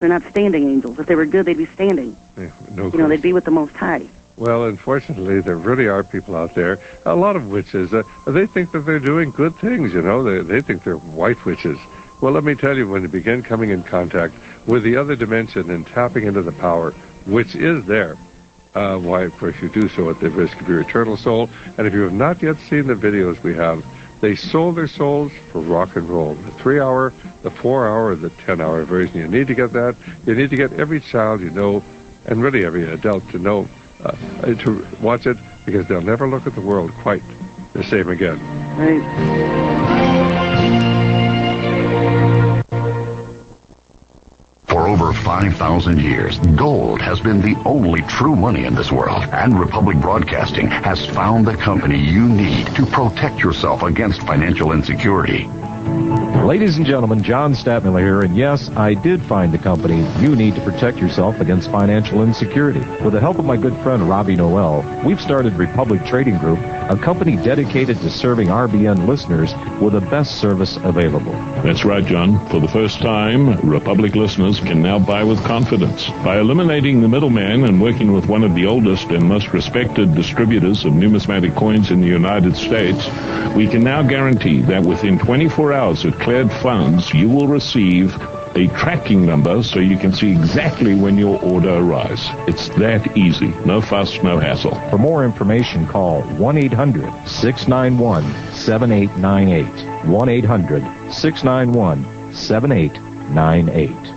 They're not standing angels. If they were good, they'd be standing. Yeah, they'd be with the Most High. Well, unfortunately, there really are people out there, a lot of witches, they think that they're doing good things, They think they're white witches. Well, let me tell you, when you begin coming in contact with the other dimension and tapping into the power, which is there, why, of course, you do so at the risk of your eternal soul. And if you have not yet seen the videos we have, they sold their souls for rock and roll. The 3-hour, the 4-hour, the 10-hour version. You need to get that. You need to get every child you know, and really every adult to know, to watch it, because they'll never look at the world quite the same again. For over 5,000 years, gold has been the only true money in this world, and Republic Broadcasting has found the company you need to protect yourself against financial insecurity. Ladies and gentlemen, John Statmiller here, and yes, I did find the company you need to protect yourself against financial insecurity. With the help of my good friend Robbie Noel, we've started Republic Trading Group, a company dedicated to serving RBN listeners with the best service available. That's right, John. For the first time, Republic listeners can now buy with confidence. By eliminating the middleman and working with one of the oldest and most respected distributors of numismatic coins in the United States, we can now guarantee that within 24 hours of cleared funds, you will receive a tracking number so you can see exactly when your order arrives. It's that easy. No fuss, no hassle. For more information, call 1-800-691-7898. 1-800-691-7898.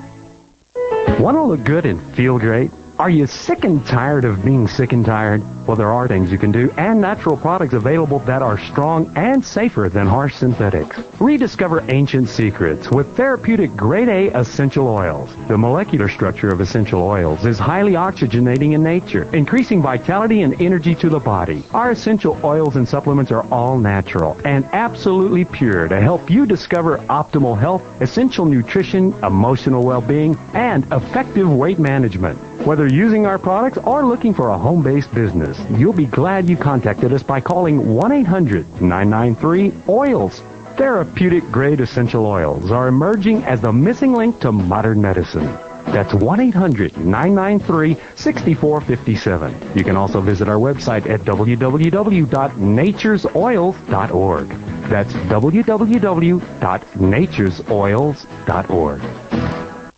Want to look good and feel great? Are you sick and tired of being sick and tired? Well, there are things you can do and natural products available that are strong and safer than harsh synthetics. Rediscover ancient secrets with therapeutic grade A essential oils. The molecular structure of essential oils is highly oxygenating in nature, increasing vitality and energy to the body. Our essential oils and supplements are all natural and absolutely pure to help you discover optimal health, essential nutrition, emotional well-being, and effective weight management. Whether using our products or looking for a home-based business, you'll be glad you contacted us by calling 1-800-993-OILS. Therapeutic-grade essential oils are emerging as the missing link to modern medicine. That's 1-800-993-6457. You can also visit our website at www.naturesoils.org. That's www.naturesoils.org.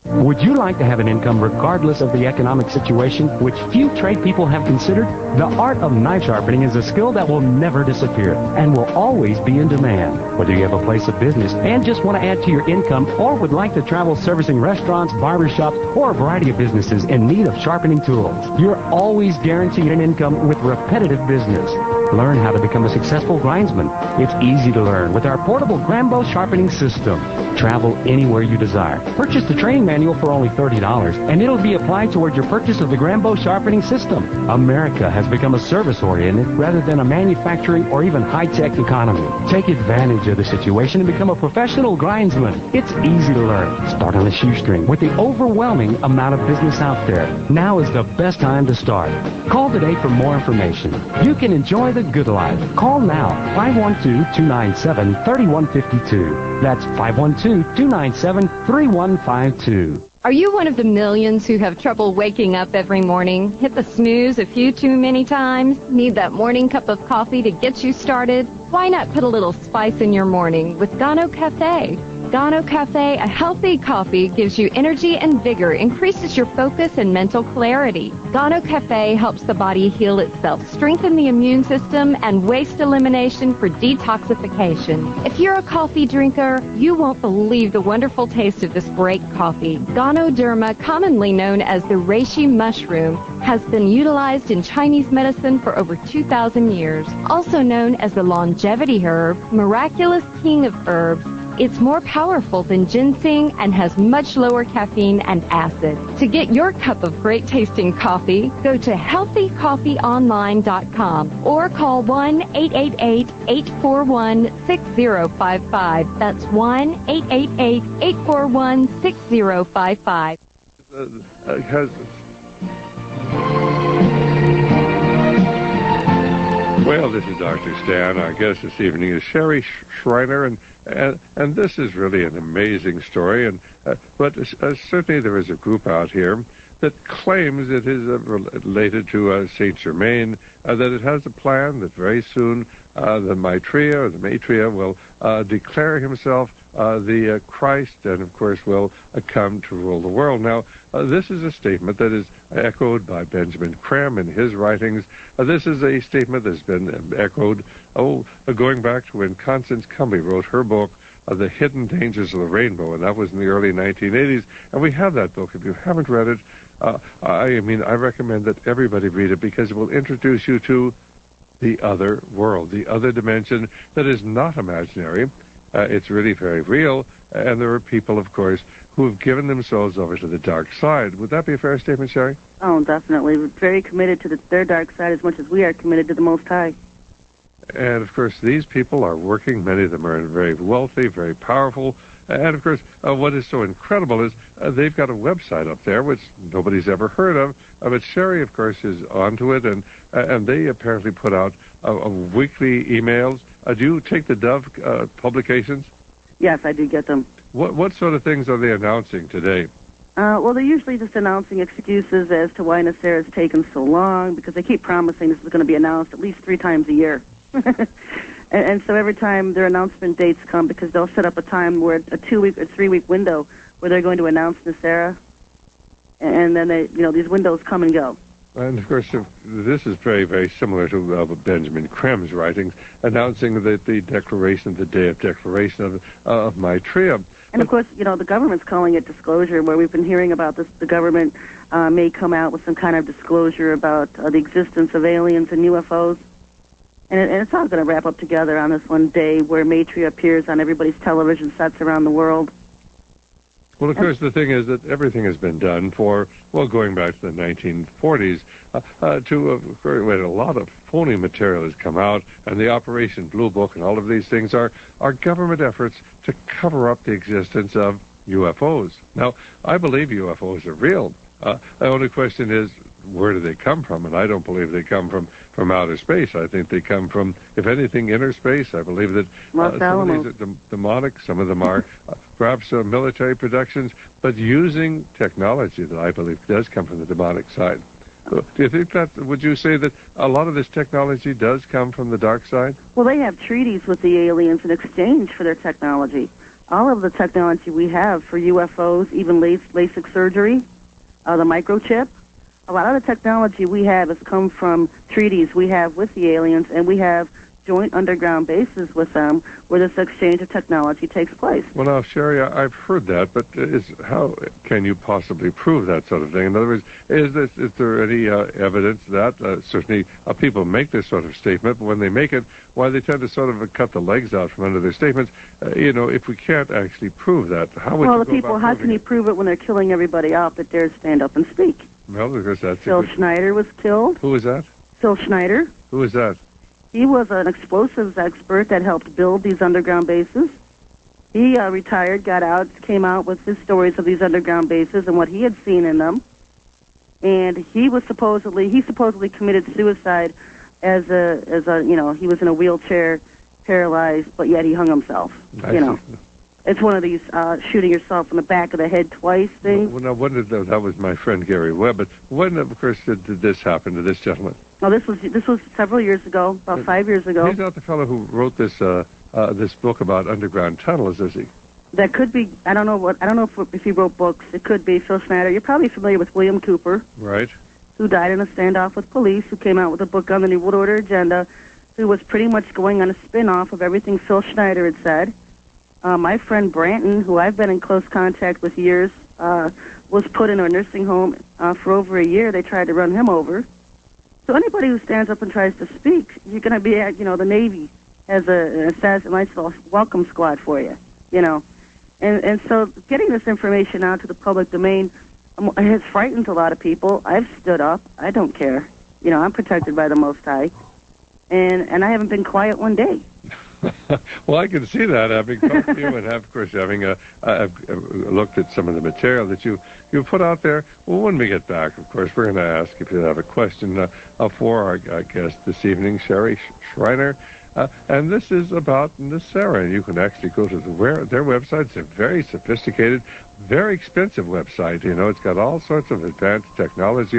Would you like to have an income regardless of the economic situation, which few trade people have considered? The art of knife sharpening is a skill that will never disappear and will always be in demand. Whether you have a place of business and just want to add to your income, or would like to travel servicing restaurants, barbershops, or a variety of businesses in need of sharpening tools, you're always guaranteed an income with repetitive business. Learn how to become a successful grindsman. It's easy to learn with our portable Grambo sharpening system. Travel anywhere you desire. Purchase the training manual for only $30, and it'll be applied toward your purchase of the Grambo sharpening system. America has become a service-oriented rather than a manufacturing or even high-tech economy. Take advantage of the situation and become a professional grindsman. It's easy to learn. Start on a shoestring with the overwhelming amount of business out there. Now is the best time to start. Call today for more information. You can enjoy the good life. Call now, 512-297-3152. That's 512-297-3152. Are you one of the millions who have trouble waking up every morning? Hit the snooze a few too many times? Need that morning cup of coffee to get you started? Why not put a little spice in your morning with Gano Cafe? Gano Cafe, a healthy coffee, gives you energy and vigor, increases your focus and mental clarity. Gano Cafe helps the body heal itself, strengthen the immune system, and waste elimination for detoxification. If you're a coffee drinker, you won't believe the wonderful taste of this great coffee. Ganoderma, commonly known as the reishi mushroom, has been utilized in Chinese medicine for over 2,000 years. Also known as the longevity herb, miraculous king of herbs, it's more powerful than ginseng and has much lower caffeine and acid. To get your cup of great-tasting coffee, go to healthycoffeeonline.com or call 1-888-841-6055. That's 1-888-841-6055. Well, this is Dr. Stan. Our guest this evening is Sherry Schreiner, and this is really an amazing story. But certainly there is a group out here that claims it is related to Saint Germain, that it has a plan that very soon the Maitreya will declare himself the Christ, and of course will come to rule the world. Now, this is a statement that is echoed by Benjamin Creme in his writings. This is a statement that's been echoed, going back to when Constance Cumby wrote her book, The Hidden Dangers of the Rainbow, and that was in the early 1980s. And we have that book. If you haven't read it, I recommend that everybody read it, because it will introduce you to the other world, the other dimension that is not imaginary. It's really very real, and there are people, of course, who have given themselves over to the dark side. Would that be a fair statement, Sherry? Oh, definitely. We're very committed to their dark side as much as we are committed to the Most High. And, of course, these people are working. Many of them are very wealthy, very powerful. And, of course, what is so incredible is they've got a website up there, which nobody's ever heard of. But Sherry, of course, is onto it, and they apparently put out weekly emails. Do you take the Dove publications? Yes, I do get them. What sort of things are they announcing today? Well, they're usually just announcing excuses as to why Nasser has taken so long, because they keep promising this is going to be announced at least 3 times a year. and so every time their announcement dates come, because they'll set up a time where a 2-week or 3-week window where they're going to announce Nasser, and then these windows come and go. And, of course, this is very, very similar to Benjamin Creme's writings, announcing that the declaration, the day of declaration of Maitreya. And, of course, the government's calling it disclosure, where we've been hearing about this. The government may come out with some kind of disclosure about the existence of aliens and UFOs. And it's all going to wrap up together on this one day where Maitreya appears on everybody's television sets around the world. Well, of course, the thing is that everything has been done going back to the 1940s, when a lot of phony material has come out, and the Operation Blue Book and all of these things are government efforts to cover up the existence of UFOs. Now, I believe UFOs are real. The only question is, where do they come from? And I don't believe they come from outer space. I think they come from, if anything, inner space. I believe that some of these are demonic, some of them are perhaps military productions, but using technology that I believe does come from the demonic side. Do you think would you say that a lot of this technology does come from the dark side? Well, they have treaties with the aliens in exchange for their technology. All of the technology we have for UFOs, even LASIK surgery, the microchip, a lot of the technology we have has come from treaties we have with the aliens, and we have joint underground bases with them where this exchange of technology takes place. Well, now, Sherry, I've heard that, but how can you possibly prove that sort of thing? In other words, is there any evidence that certainly people make this sort of statement, but when they make it, why they tend to sort of cut the legs out from under their statements? If we can't actually prove that, how would you go about how can you prove it when they're killing everybody off that dares stand up and speak? Well, because that's Phil Schneider was killed. Who was that? Phil Schneider. Who was that? He was an explosives expert that helped build these underground bases. He retired, got out, came out with his stories of these underground bases and what he had seen in them. And he supposedly committed suicide as he was in a wheelchair, paralyzed, but yet he hung himself. It's one of these shooting yourself in the back of the head twice things. Well, now, that was my friend Gary Webb, but when, of course, did this happen to this gentleman? Well, this was several years ago, about 5 years ago. He's not the fellow who wrote this book about underground tunnels, is he? That could be. I don't know if he wrote books. It could be Phil Schneider. You're probably familiar with William Cooper, right? Who died in a standoff with police. Who came out with a book on the New World Order agenda. Who was pretty much going on a spin-off of everything Phil Schneider had said. My friend Branton, who I've been in close contact with years, was put in a nursing home for over a year. They tried to run him over. So anybody who stands up and tries to speak, you're going to be at, the Navy has a nice little welcome squad for you, And so getting this information out to the public domain has frightened a lot of people. I've stood up. I don't care. I'm protected by the Most High. And I haven't been quiet one day. Well, I can see that, having talked to you and, of course, having I've looked at some of the material that you put out there. Well, when we get back, of course, we're going to ask if you have a question for our guest this evening, Sherry Schreiner. And this is about Sarah, and you can actually go to their website. It's a very sophisticated, very expensive website. You know, it's got all sorts of advanced technology